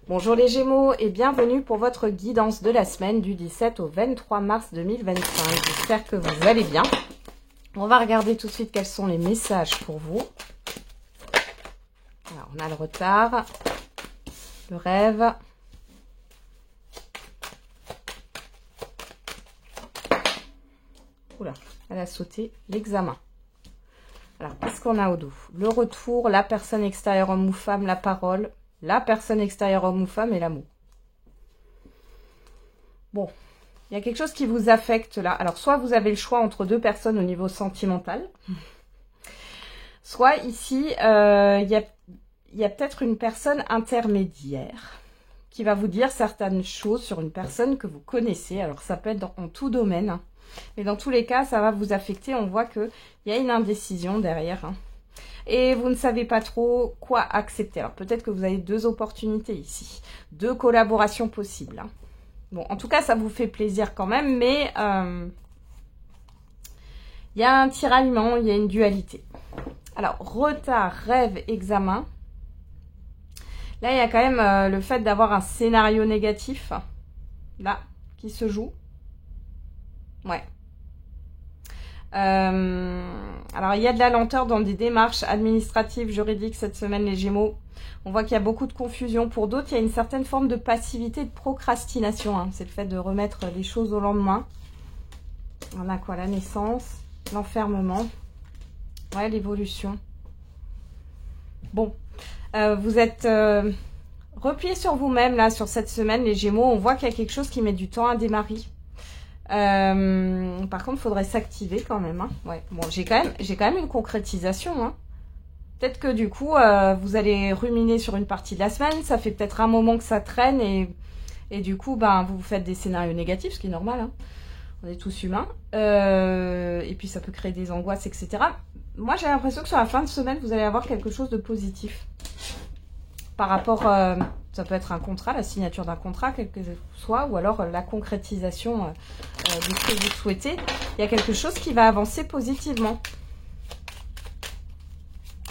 Bonjour les Gémeaux et bienvenue pour votre guidance de la semaine du 17 au 23 mars 2025. J'espère que vous allez bien. On va regarder tout de suite quels sont les messages pour vous. Alors, on a le retard, le rêve. Oula, elle a sauté l'examen. Alors, qu'est-ce qu'on a au dos? Le retour, la personne extérieure homme ou femme, la parole, la personne extérieure homme ou femme et l'amour. Bon, il y a quelque chose qui vous affecte là. Alors, soit vous avez le choix entre deux personnes au niveau sentimental, soit ici, il y a peut-être une personne intermédiaire qui va vous dire certaines choses sur une personne que vous connaissez. Alors, ça peut être en tout domaine. Mais dans tous les cas, ça va vous affecter. On voit qu'il y a une indécision derrière. Et vous ne savez pas trop quoi accepter. Alors peut-être que vous avez deux opportunités ici. Deux collaborations possibles. Bon, en tout cas, ça vous fait plaisir quand même. Mais il y a un tiraillement, il y a une dualité. Alors, retard, rêve, examen. Là, il y a quand même le fait d'avoir un scénario négatif. Là, qui se joue. Ouais. Alors, il y a de la lenteur dans des démarches administratives, juridiques cette semaine, les Gémeaux. On voit qu'il y a beaucoup de confusion. Pour d'autres, il y a une certaine forme de passivité, de procrastination. Hein. C'est le fait de remettre les choses au lendemain. On a quoi? La naissance, l'enfermement. Ouais, l'évolution. Bon. Vous êtes repliés sur vous-même, là, sur cette semaine, les Gémeaux. On voit qu'il y a quelque chose qui met du temps à démarrer. Par contre, il faudrait s'activer quand même. Hein. Ouais. Bon, j'ai quand même une concrétisation. Hein. Peut-être que du coup, vous allez ruminer sur une partie de la semaine. Ça fait peut-être un moment que ça traîne et du coup, ben, vous faites des scénarios négatifs, ce qui est normal. Hein. On est tous humains. Et puis, ça peut créer des angoisses, etc. Moi, j'ai l'impression que sur la fin de semaine, vous allez avoir quelque chose de positif. Par rapport, ça peut être un contrat, la signature d'un contrat, quel que soit, ou alors la concrétisation de ce que vous souhaitez. Il y a quelque chose qui va avancer positivement.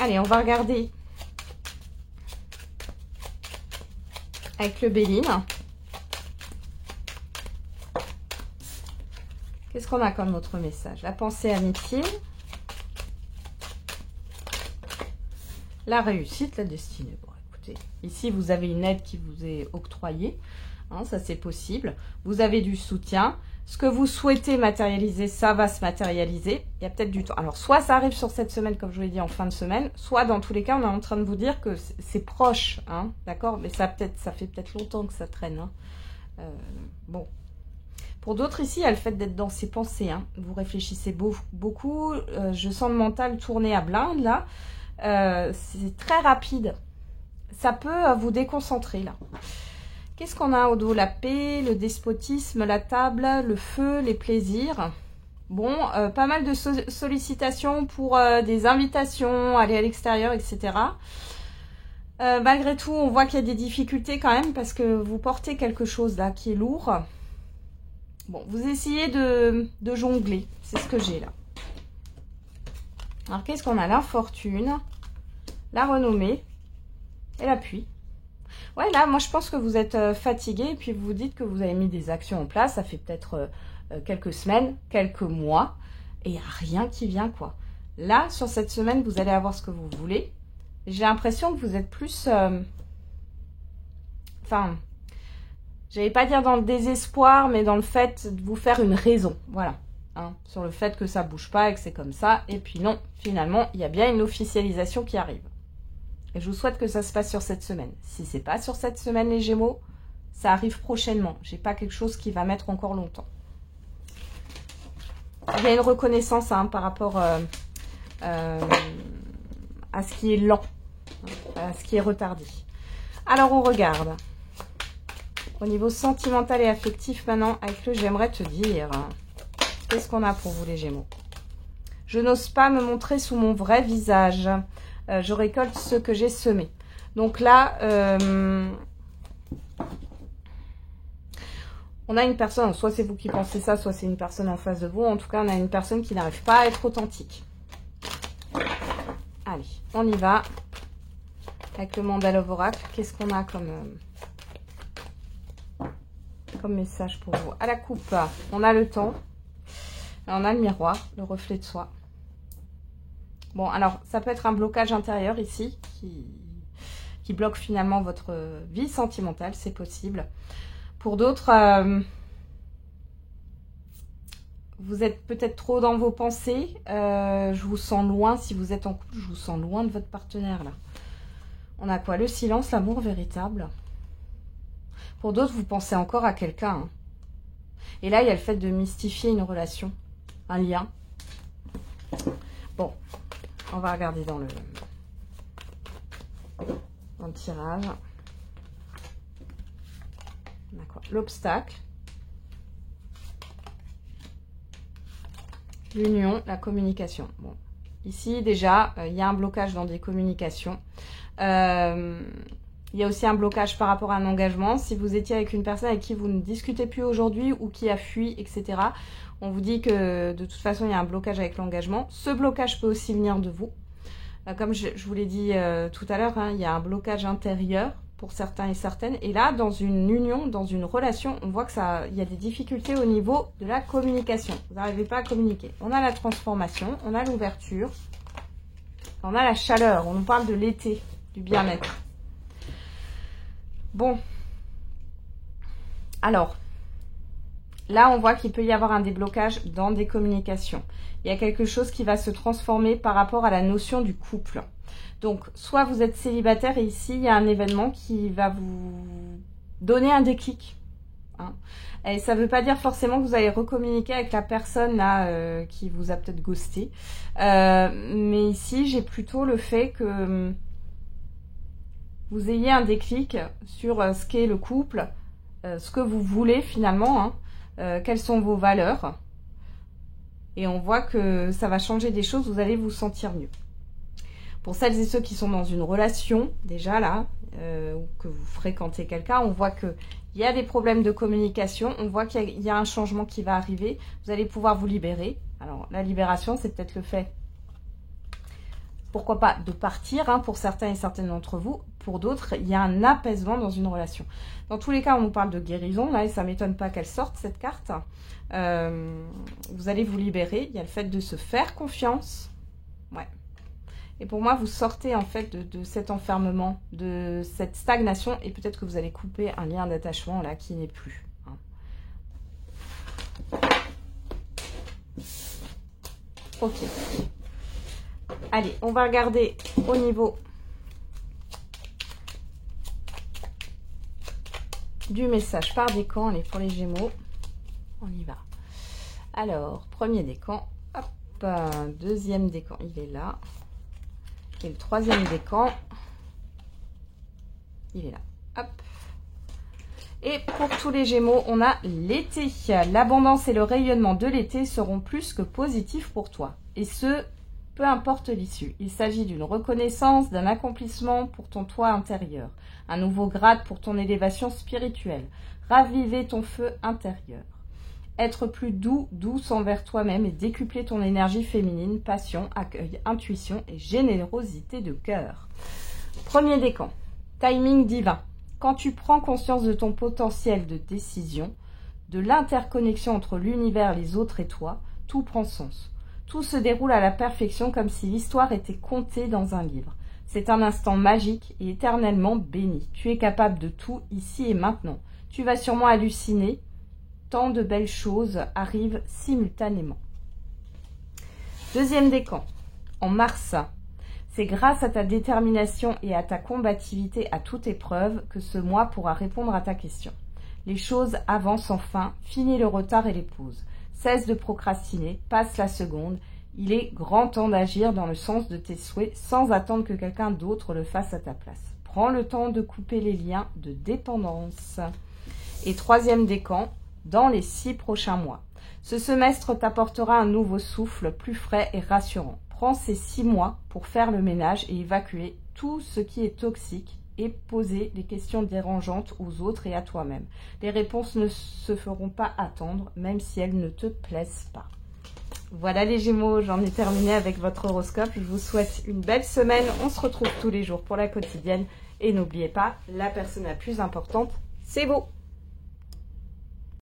Allez, on va regarder avec le Béline. Qu'est-ce qu'on a comme autre message? La pensée amitié. La réussite, la destinée. Bon, écoutez, ici, vous avez une aide qui vous est octroyée. Hein, ça, c'est possible. Vous avez du soutien. Ce que vous souhaitez matérialiser, ça va se matérialiser. Il y a peut-être du temps. Alors, soit ça arrive sur cette semaine, comme je vous l'ai dit, en fin de semaine, soit dans tous les cas, on est en train de vous dire que c'est proche. Hein, d'accord? Mais ça fait peut-être longtemps que ça traîne. Hein. Bon. Pour d'autres ici, il y a le fait d'être dans ses pensées. Hein. Vous réfléchissez beaucoup. Je sens le mental tourner à blinde, là. C'est très rapide. Ça peut vous déconcentrer, là. Qu'est-ce qu'on a au dos? La paix, le despotisme, la table, le feu, les plaisirs. Bon, pas mal de sollicitations pour des invitations, aller à l'extérieur, etc. Malgré tout, on voit qu'il y a des difficultés quand même parce que vous portez quelque chose là qui est lourd. Bon, vous essayez de jongler. C'est ce que j'ai là. Alors, qu'est-ce qu'on a? L'infortune, la renommée et l'appui. Ouais, là, moi, je pense que vous êtes fatigué et puis vous vous dites que vous avez mis des actions en place. Ça fait peut-être quelques semaines, quelques mois et il n'y a rien qui vient, quoi. Là, sur cette semaine, vous allez avoir ce que vous voulez. J'ai l'impression que vous êtes plus... Enfin, je n'allais pas dire dans le désespoir, mais dans le fait de vous faire une raison. Voilà. Hein, sur le fait que ça bouge pas et que c'est comme ça. Et puis non, finalement, il y a bien une officialisation qui arrive. Et je vous souhaite que ça se passe sur cette semaine. Si c'est pas sur cette semaine, les Gémeaux, ça arrive prochainement. J'ai pas quelque chose qui va mettre encore longtemps. Il y a une reconnaissance hein, par rapport à ce qui est lent, à ce qui est retardé. Alors, on regarde. Au niveau sentimental et affectif, maintenant, avec le j'aimerais te dire... Qu'est-ce qu'on a pour vous, les Gémeaux? Je n'ose pas me montrer sous mon vrai visage. Je récolte ce que j'ai semé. Donc là, on a une personne, soit c'est vous qui pensez ça, soit c'est une personne en face de vous. En tout cas, on a une personne qui n'arrive pas à être authentique. Allez, on y va. Avec le mandala oracle, qu'est-ce qu'on a comme comme message pour vous? À la coupe, on a le temps. Là, on a le miroir, le reflet de soi. Bon, alors, ça peut être un blocage intérieur ici qui bloque finalement votre vie sentimentale, c'est possible. Pour d'autres, vous êtes peut-être trop dans vos pensées. Je vous sens loin, si vous êtes en couple, je vous sens loin de votre partenaire là. On a quoi? Le silence, l'amour véritable. Pour d'autres, vous pensez encore à quelqu'un. Hein. Et là, il y a le fait de mystifier une relation, un lien. Bon, on va regarder dans le tirage. On a quoi? L'obstacle. L'union, la communication. Bon, ici, déjà, il y a un blocage dans des communications. Il y a aussi un blocage par rapport à un engagement. Si vous étiez avec une personne avec qui vous ne discutez plus aujourd'hui ou qui a fui, etc., on vous dit que de toute façon, il y a un blocage avec l'engagement. Ce blocage peut aussi venir de vous. Comme je vous l'ai dit tout à l'heure, hein, il y a un blocage intérieur pour certains et certaines. Et là, dans une union, dans une relation, on voit que il y a des difficultés au niveau de la communication. Vous n'arrivez pas à communiquer. On a la transformation, on a l'ouverture, on a la chaleur. On nous parle de l'été, du bien-être. Bon. Alors, là, on voit qu'il peut y avoir un déblocage dans des communications. Il y a quelque chose qui va se transformer par rapport à la notion du couple. Donc, soit vous êtes célibataire et ici, il y a un événement qui va vous donner un déclic. Hein. Et ça ne veut pas dire forcément que vous allez recommuniquer avec la personne là qui vous a peut-être ghosté. Mais ici, j'ai plutôt le fait que vous ayez un déclic sur ce qu'est le couple, ce que vous voulez finalement, hein, quelles sont vos valeurs. Et on voit que ça va changer des choses, vous allez vous sentir mieux. Pour celles et ceux qui sont dans une relation, déjà là, ou que vous fréquentez quelqu'un, on voit qu'il y a des problèmes de communication, on voit qu'il y a un changement qui va arriver, vous allez pouvoir vous libérer. Alors la libération, c'est peut-être le fait, pourquoi pas, de partir, hein, pour certains et certaines d'entre vous. Pour d'autres, il y a un apaisement dans une relation. Dans tous les cas, on nous parle de guérison, là, et ça ne m'étonne pas qu'elle sorte, cette carte. Vous allez vous libérer. Il y a le fait de se faire confiance. Ouais. Et pour moi, vous sortez, en fait, de cet enfermement, de cette stagnation, et peut-être que vous allez couper un lien d'attachement, là, qui n'est plus. Hein. Ok. Allez, on va regarder au niveau du message par décan. Allez, pour les Gémeaux, on y va. Alors, premier décan, hop, deuxième décan, il est là. Et le troisième décan, il est là. Hop. Et pour tous les Gémeaux, on a l'été. L'abondance et le rayonnement de l'été seront plus que positifs pour toi. Et ce, peu importe l'issue. Il s'agit d'une reconnaissance, d'un accomplissement pour ton toi intérieur. Un nouveau grade pour ton élévation spirituelle. Raviver ton feu intérieur. Être plus doux, douce envers toi-même et décupler ton énergie féminine, passion, accueil, intuition et générosité de cœur. Premier décan. Timing divin. Quand tu prends conscience de ton potentiel de décision, de l'interconnexion entre l'univers, les autres et toi, tout prend sens. Tout se déroule à la perfection comme si l'histoire était contée dans un livre. C'est un instant magique et éternellement béni. Tu es capable de tout ici et maintenant. Tu vas sûrement halluciner. Tant de belles choses arrivent simultanément. Deuxième décan. En mars. C'est grâce à ta détermination et à ta combativité à toute épreuve que ce mois pourra répondre à ta question. Les choses avancent enfin. Finis le retard et les pauses. Cesse de procrastiner, passe la seconde. Il est grand temps d'agir dans le sens de tes souhaits sans attendre que quelqu'un d'autre le fasse à ta place. Prends le temps de couper les liens de dépendance. Et troisième décan, dans les 6 prochains mois. Ce semestre t'apportera un nouveau souffle plus frais et rassurant. Prends ces 6 mois pour faire le ménage et évacuer tout ce qui est toxique et poser les questions dérangeantes aux autres et à toi-même. Les réponses ne se feront pas attendre, même si elles ne te plaisent pas. Voilà les Gémeaux, j'en ai terminé avec votre horoscope. Je vous souhaite une belle semaine. On se retrouve tous les jours pour la quotidienne. Et n'oubliez pas, la personne la plus importante, c'est vous.